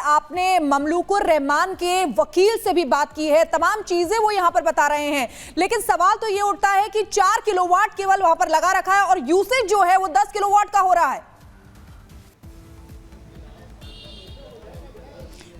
आपने ममलूकुर रहमान के वकील से भी बात की है, तमाम चीजें वो यहां पर बता रहे हैं, लेकिन सवाल तो ये उठता है कि 4 किलोवाट केवल वहां पर लगा रखा है और यूसेज जो है वो 10 किलोवाट का हो रहा है।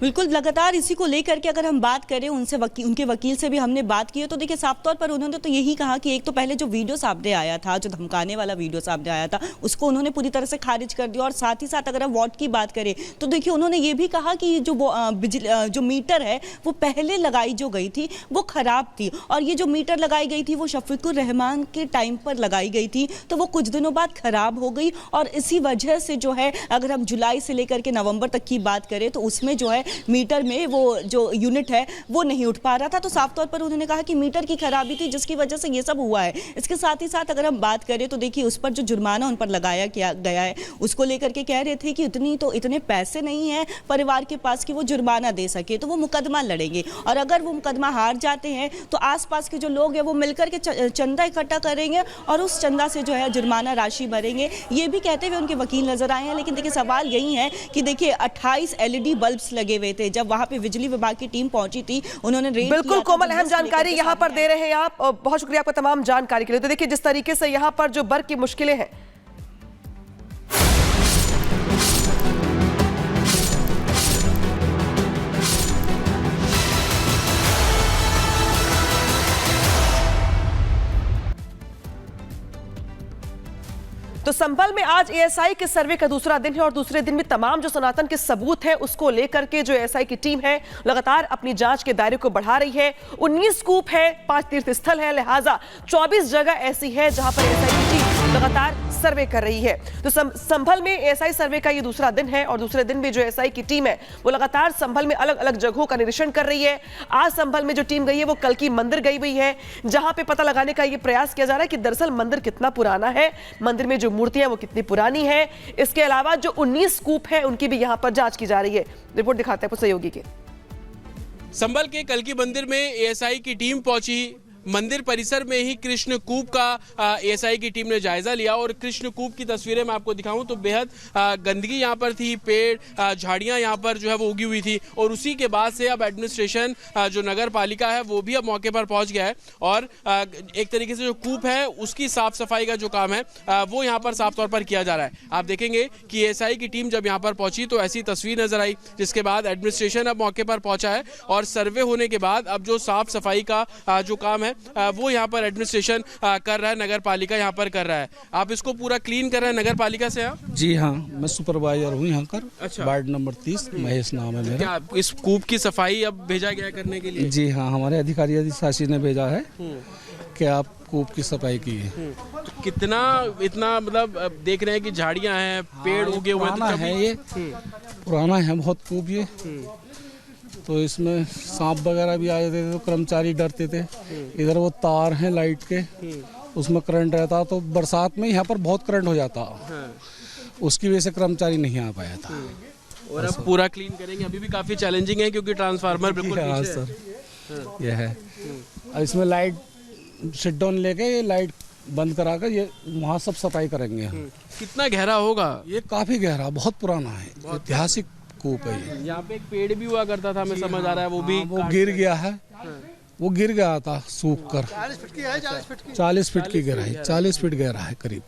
बिल्कुल, लगातार इसी को लेकर के अगर हम बात करें उनके वकील से भी हमने बात की है, तो देखिए साफ तौर पर उन्होंने तो यही कहा कि एक तो पहले जो वीडियो सामने आया था, जो धमकाने वाला वीडियो सामने आया था, उसको उन्होंने पूरी तरह से खारिज कर दिया। और साथ ही साथ अगर हम वॉट की बात करें तो देखिए उन्होंने ये भी कहा कि जो मीटर है वो पहले लगाई जो गई थी वो खराब थी, और ये जो मीटर लगाई गई थी वो शफीकुर रहमान के टाइम पर लगाई गई थी, तो वो कुछ दिनों बाद खराब हो गई। और इसी वजह से जो है अगर हम जुलाई से लेकर के नवंबर तक की बात करें तो उसमें जो है मीटर में वो जो यूनिट है वो नहीं उठ पा रहा था। तो साफ तौर पर उन्होंने कहा कि मीटर की खराबी थी जिसकी वजह से ये सब हुआ है। इसके साथ ही साथ अगर हम बात करें तो देखिए उस पर जो जुर्माना उन पर लगाया गया है उसको लेकर के कह रहे थे कि इतने पैसे नहीं है परिवार के पास कि वो जुर्माना दे सके, तो वो मुकदमा लड़ेंगे, और अगर वो मुकदमा हार जाते हैं तो आसपास के जो लोग हैं वो मिलकर के चंदा इकट्ठा करेंगे और उस चंदा से जो है जुर्माना राशि भरेंगे, ये भी कहते हुए उनके वकील नजर आए हैं। लेकिन देखिए सवाल यही है कि देखिए 28 LED बल्ब्स लगे हुए थे जब वहां पे बिजली विभाग की टीम पहुंची थी, उन्होंने रेड बिल्कुल कोमल, अहम जानकारी यहां पर दे रहे हैं आप, और बहुत शुक्रिया आपका तमाम जानकारी के लिए। तो देखिए जिस तरीके से यहां पर जो बर्फ की मुश्किलें हैं, तो संभल में आज एएसआई के सर्वे का दूसरा दिन है और दूसरे दिन भी तमाम जो सनातन के सबूत हैं उसको लेकर के जो एएसआई की टीम है लगातार अपनी जांच के दायरे को बढ़ा रही है। 19 कूप है, 5 तीर्थ स्थल है, लिहाजा 24 जगह ऐसी है जहां पर एएसआई की टीम लगातार सर्वे कर रही है। तो संभल में एएसआई सर्वे का ये दूसरा दिन है और दूसरे दिन भी जो एएसआई की टीम है वो लगातार संभल में अलग अलग जगहों का निरीक्षण कर रही है। आज संभल में जो टीम गई है वो कल्की मंदिर गई हुई है, जहां पे पता लगाने का ये प्रयास किया जा रहा है कि दरअसल मंदिर कितना पुराना है, मंदिर में जो मूर्तियां वो कितनी पुरानी है। इसके अलावा जो 19 कूप है उनकी भी यहां पर जांच की जा रही है। रिपोर्ट दिखाते हैं सहयोगी के। संभल के कल्की मंदिर में एएसआई की टीम पहुंची। मंदिर परिसर में ही कृष्ण कूप का एएसआई की टीम ने जायजा लिया और कृष्ण कूप की तस्वीरें मैं आपको दिखाऊं तो बेहद गंदगी यहाँ पर थी, पेड़ झाड़ियां यहाँ पर जो है वो उगी हुई थी, और उसी के बाद से अब एडमिनिस्ट्रेशन जो नगर पालिका है वो भी अब मौके पर पहुंच गया है और एक तरीके से जो कूप है उसकी साफ सफाई का जो काम है वो यहाँ पर साफ तौर पर किया जा रहा है। आप देखेंगे कि एएसआई की टीम जब यहाँ पर पहुंची तो ऐसी तस्वीर नजर आई, जिसके बाद एडमिनिस्ट्रेशन अब मौके पर पहुंचा है और सर्वे होने के बाद अब जो साफ सफाई का जो काम है वो यहाँ पर एडमिनिस्ट्रेशन कर रहा है, नगर पालिका यहाँ पर कर रहा है। आप इसको पूरा क्लीन कर रहे हैं नगर पालिका से आप? जी हाँ, मैं सुपरवाइजर हूँ यहाँ कर। अच्छा। वार्ड नंबर 30 महेश नाम है मेरा। क्या इस कूप की सफाई अब भेजा गया करने के लिए? जी हाँ, हमारे अधिकारी अधिशासी ने भेजा है कि आप कूप की सफाई की है। तो कितना इतना मतलब देख रहे हैं कि झाड़ियाँ हैं, पेड़ उगे हुए हैं, ये पुराना है बहुत कूप ये, तो इसमें सांप वगैरह भी आ जाते थे तो कर्मचारी डरते थे। इधर वो तार हैं लाइट के, उसमें करंट रहता तो बरसात में यहाँ पर बहुत करंट हो जाता, उसकी वजह से कर्मचारी नहीं आ पाया था। और अब पूरा क्लीन करेंगे। अभी भी काफी चैलेंजिंग है क्योंकि ट्रांसफार्मर बिल्कुल हाँ पीछे सर, यह है। इसमें लाइट शट डाउन लेके लाइट बंद करा कर ये वहाँ सब सफाई करेंगे हम। कितना गहरा होगा? ये काफी गहरा, बहुत पुराना है, ऐतिहासिक कूप है ये। यहाँ पे एक पेड़ भी हुआ करता था, हमें समझ आ रहा है वो भी वो गिर गया है, वो गिर गया था सूख कर। 40 फीट की गहराई, 40 फीट गहरा है करीब।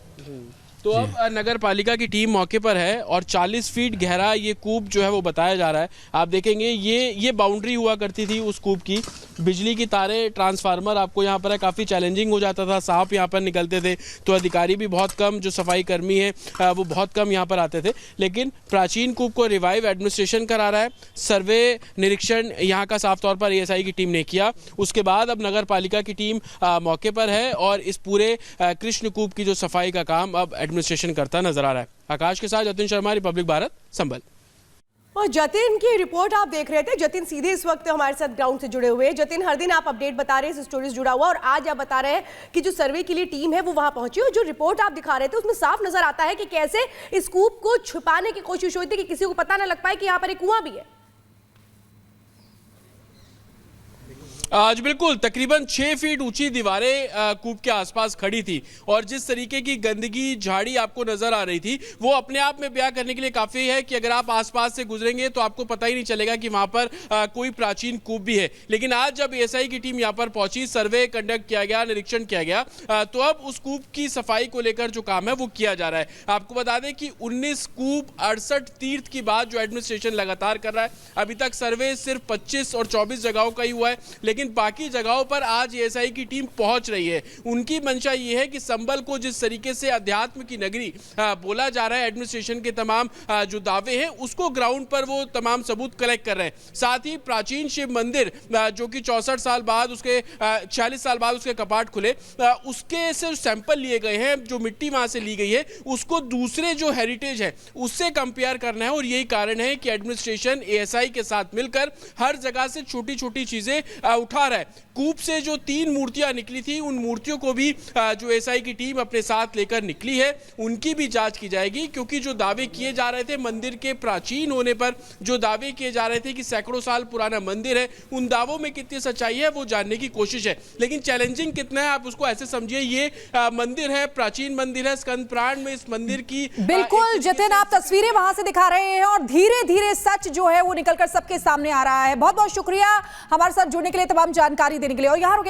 तो अब नगर पालिका की टीम मौके पर है और 40 फीट गहरा ये कूप जो है वो बताया जा रहा है। आप देखेंगे ये बाउंड्री हुआ करती थी उस कूप की, बिजली की तारें, ट्रांसफार्मर आपको यहाँ पर है, काफ़ी चैलेंजिंग हो जाता था, सांप यहाँ पर निकलते थे, तो अधिकारी भी बहुत कम, जो सफाई कर्मी है वो बहुत कम यहाँ पर आते थे। लेकिन प्राचीन कूप को रिवाइव एडमिनिस्ट्रेशन करा रहा है, सर्वे निरीक्षण यहाँ का साफ तौर पर एएसआई की टीम ने किया। उसके बाद अब नगर पालिका की टीम मौके पर है और इस पूरे कृष्ण कूप की जो सफाई का काम अब एडमिनिस्ट्रेशन करता नजर आ रहा है। आकाश के साथ जतिन शर्मा, रिपब्लिक भारत, संभल। और जतिन की रिपोर्ट आप देख रहे थे। जतिन सीधे इस वक्त हमारे साथ ग्राउंड से जुड़े हुए हैं। जतिन, हर दिन आप अपडेट बता रहे हैं, स्टोरीज जुड़ा हुआ, और आज आप बता रहे हैं कि जो सर्वे के लिए टीम है वो वहां पहुंची, और जो रिपोर्ट आप दिखा रहे थे उसमें साफ नजर आता है कि कैसे इस कूप को छुपाने की कोशिश हुई थी कि किसी को पता ना लग पाए कि यहाँ पर एक कुआं भी है। आज बिल्कुल तकरीबन 6 फीट ऊंची दीवारें कूप के आसपास खड़ी थी और जिस तरीके की गंदगी झाड़ी आपको नजर आ रही थी वो अपने आप में बयां करने के लिए काफी है कि अगर आप आसपास से गुजरेंगे तो आपको पता ही नहीं चलेगा कि वहां पर कोई प्राचीन कूप भी है। लेकिन आज जब एएसआई की टीम यहां पर पहुंची, सर्वे कंडक्ट किया गया, निरीक्षण किया गया, तो अब उस कूप की सफाई को लेकर जो काम है वो किया जा रहा है। आपको बता दें कि 19 कूप 68 तीर्थ की बात जो एडमिनिस्ट्रेशन लगातार कर रहा है। अभी तक सर्वे सिर्फ 25 और 24 जगहों का ही हुआ है, लेकिन बाकी जगहों पर आज एएसआई की टीम पहुंच रही है। उनकी मंशा ये है कि संभल को जिस तरीके से अध्यात्म की नगरी बोला जा रहा है, एडमिनिस्ट्रेशन के तमाम जो दावे हैं उसको ग्राउंड पर वो तमाम सबूत कलेक्ट कर रहे हैं। साथ ही प्राचीन शिव मंदिर जो कि 64 साल बाद उसके 46 साल बाद उसके कपाट खुले, उसके से सैंपल लिए गए हैं, जो मिट्टी वहां से ली गई है उसको दूसरे जो हेरिटेज है उससे कंपेयर करना है। और यही कारण है कि एडमिनिस्ट्रेशन एएसआई के साथ मिलकर हर जगह से छोटी छोटी चीजें उठा रहा है। कूप से जो 3 मूर्तियां निकली थी, उन मूर्तियों को भी जो एएसआई की टीम अपने साथ लेकर निकली है, उनकी भी जांच की जाएगी। क्योंकि जो दावे किए जा रहे थे मंदिर के प्राचीन होने पर, जो दावे किए जा रहे थे कि सैकड़ों साल पुराना मंदिर है, उन दावों में कितनी सच्चाई है वो जानने की कोशिश है। लेकिन चैलेंजिंग कितना है आप उसको ऐसे समझिए, ये मंदिर है, प्राचीन मंदिर है, स्कंद पुराण में इस मंदिर की बिल्कुल जतिन, आप तस्वीरें वहां से दिखा रहे हैं और धीरे धीरे सच जो है वो निकलकर सबके सामने आ रहा है। बहुत बहुत शुक्रिया हमारे साथ जुड़ने के लिए, तमाम जानकारी देने के लिए। और यहाँ रुकेगी।